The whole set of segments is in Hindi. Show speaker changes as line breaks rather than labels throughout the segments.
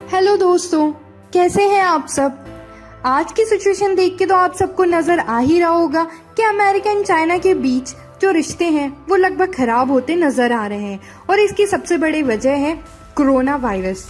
हेलो दोस्तों, कैसे हैं आप सब। आज की सिचुएशन देख के तो आप सबको नजर आ ही रहा होगा कि अमेरिका एंड चाइना के बीच जो रिश्ते हैं वो लगभग खराब होते नजर आ रहे हैं और इसकी सबसे बड़ी वजह है कोरोना वायरस।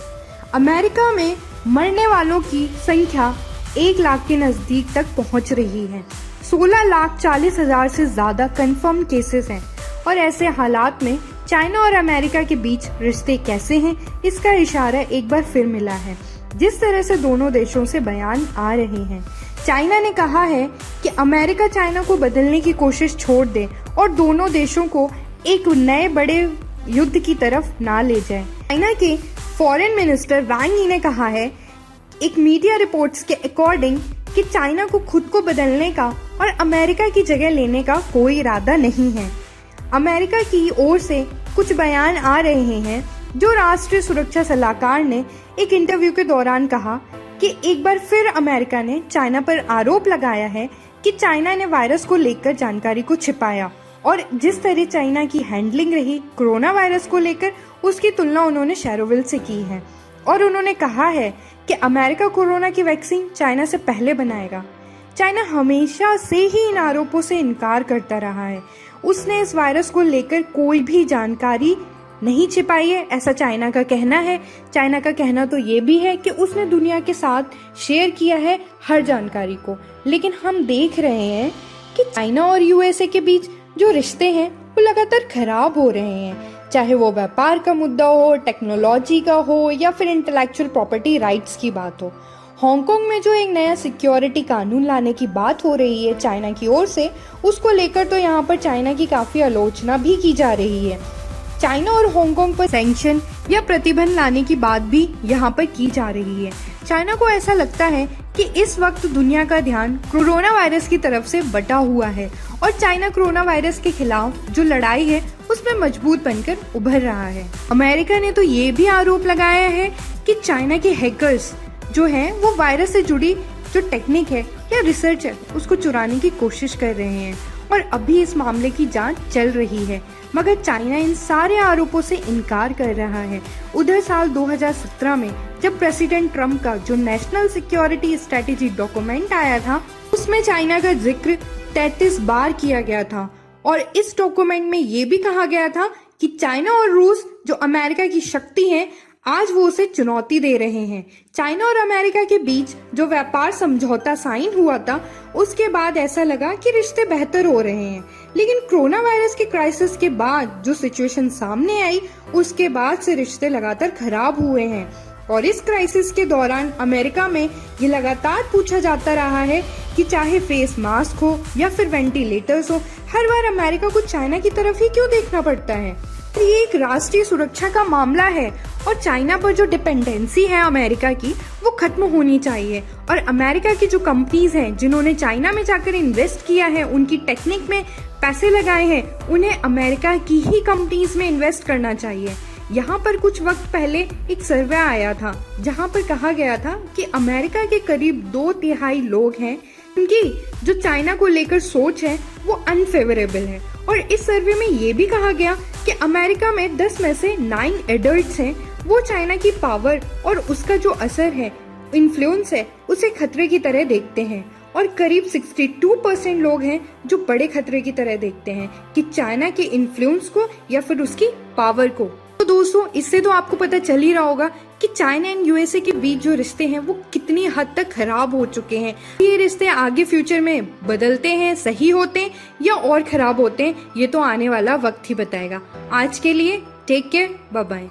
अमेरिका में मरने वालों की संख्या 1 लाख के नजदीक तक पहुंच रही है। 16,40,000 से ज्यादा कंफर्म केसेस हैं और ऐसे हालात में चाइना और अमेरिका के बीच रिश्ते कैसे हैं, इसका इशारा एक बार फिर मिला है। जिस तरह से दोनों देशों से बयान आ रहे हैं, चाइना ने कहा है कि अमेरिका चाइना को बदलने की कोशिश छोड़ दे और दोनों देशों को एक नए बड़े युद्ध की तरफ ना ले जाए। चाइना के फॉरेन मिनिस्टर वांग यी ने कहा है एक मीडिया रिपोर्ट्स के अकॉर्डिंग कि चाइना को खुद को बदलने का और अमेरिका की जगह लेने का कोई इरादा नहीं है। अमेरिका की ओर से कुछ बयान आ रहे हैं जो राष्ट्रीय सुरक्षा सलाहकार ने एक इंटरव्यू के दौरान कहा कि एक बार फिर अमेरिका ने चाइना पर आरोप लगाया है कि चाइना ने वायरस को लेकर जानकारी को छिपाया और जिस तरह चाइना की हैंडलिंग रही कोरोना वायरस को लेकर, उसकी तुलना उन्होंने शेरोविल से की है और उन्होंने कहा है कि अमेरिका कोरोना की वैक्सीन चाइना से पहले बनाएगा। चाइना हमेशा से ही इन आरोपों से इनकार करता रहा है। उसने इस वायरस को लेकर कोई भी जानकारी नहीं छिपाई है, ऐसा चाइना का कहना है। चाइना का कहना तो ये भी है कि उसने दुनिया के साथ शेयर किया है हर जानकारी को, लेकिन हम देख रहे हैं कि चाइना और यूएसए के बीच जो रिश्ते हैं वो लगातार खराब हो रहे हैं, चाहे वो व्यापार का मुद्दा हो, टेक्नोलॉजी का हो या फिर इंटेलेक्चुअल प्रॉपर्टी राइट्स की बात हो। हांगकांग में जो एक नया सिक्योरिटी कानून लाने की बात हो रही है चाइना की ओर से, उसको लेकर तो यहाँ पर चाइना की काफी आलोचना भी की जा रही है। चाइना और हांगकांग पर सैंक्शन या प्रतिबंध लाने की बात भी यहाँ पर की जा रही है। चाइना को ऐसा लगता है कि इस वक्त दुनिया का ध्यान कोरोना वायरस की तरफ से बटा हुआ है और चाइना कोरोना वायरस के खिलाफ जो लड़ाई है उसमें मजबूत बनकर उभर रहा है। अमेरिका ने तो ये भी आरोप लगाया है कि चाइना के हैकर्स जो हैं वो वायरस से जुड़ी जो टेक्निक है या रिसर्च है उसको चुराने की कोशिश कर रहे हैं और अभी इस मामले की जांच चल रही है, मगर चाइना इन सारे आरोपों से इनकार कर रहा है। उधर साल 2017 में जब प्रेसिडेंट ट्रम्प का जो नेशनल सिक्योरिटी स्ट्रेटेजी डॉक्यूमेंट आया था, उसमें चाइना का जिक्र 33 बार किया गया था और इस डॉक्यूमेंट में ये भी कहा गया था कि चाइना और रूस जो अमेरिका की शक्ति है, आज वो उसे चुनौती दे रहे हैं। चाइना और अमेरिका के बीच जो व्यापार समझौता साइन हुआ था, उसके बाद ऐसा लगा कि रिश्ते बेहतर हो रहे हैं, लेकिन कोरोना वायरस के क्राइसिस के बाद जो सिचुएशन सामने आई, उसके बाद से रिश्ते लगातार खराब हुए हैं और इस क्राइसिस के दौरान अमेरिका में ये लगातार पूछा जाता रहा है कि चाहे फेस मास्क हो या फिर वेंटिलेटर्स हो, हर बार अमेरिका को चाइना की तरफ ही क्यों देखना पड़ता है। ये एक राष्ट्रीय सुरक्षा का मामला है और चाइना पर जो डिपेंडेंसी है अमेरिका की, वो खत्म होनी चाहिए और अमेरिका की जो कंपनीज हैं जिन्होंने चाइना में जाकर इन्वेस्ट किया है, उनकी टेक्निक में पैसे लगाए हैं, उन्हें अमेरिका की ही कंपनीज में इन्वेस्ट करना चाहिए। यहाँ पर कुछ वक्त पहले एक सर्वे आया था जहाँ पर कहा गया था कि अमेरिका के करीब 2/3 लोग हैं उनकी जो चाइना को लेकर सोच है वो अनफेवरेबल है और इस सर्वे में ये भी कहा गया कि अमेरिका में 10 में से 9 एडल्ट्स हैं वो चाइना की पावर और उसका जो असर है, इन्फ्लुएंस है, उसे खतरे की तरह देखते हैं और करीब 62% लोग हैं जो बड़े खतरे की तरह देखते हैं कि चाइना के इन्फ्लुएंस को या फिर उसकी पावर को। तो दोस्तों, इससे तो आपको पता चल ही रहा होगा कि चाइना एंड यूएसए के बीच जो रिश्ते हैं वो कितनी हद तक खराब हो चुके हैं। ये रिश्ते आगे फ्यूचर में बदलते हैं, सही होते हैं या और खराब होते हैं, ये तो आने वाला वक्त ही बताएगा। आज के लिए टेक केयर, बाय बाय।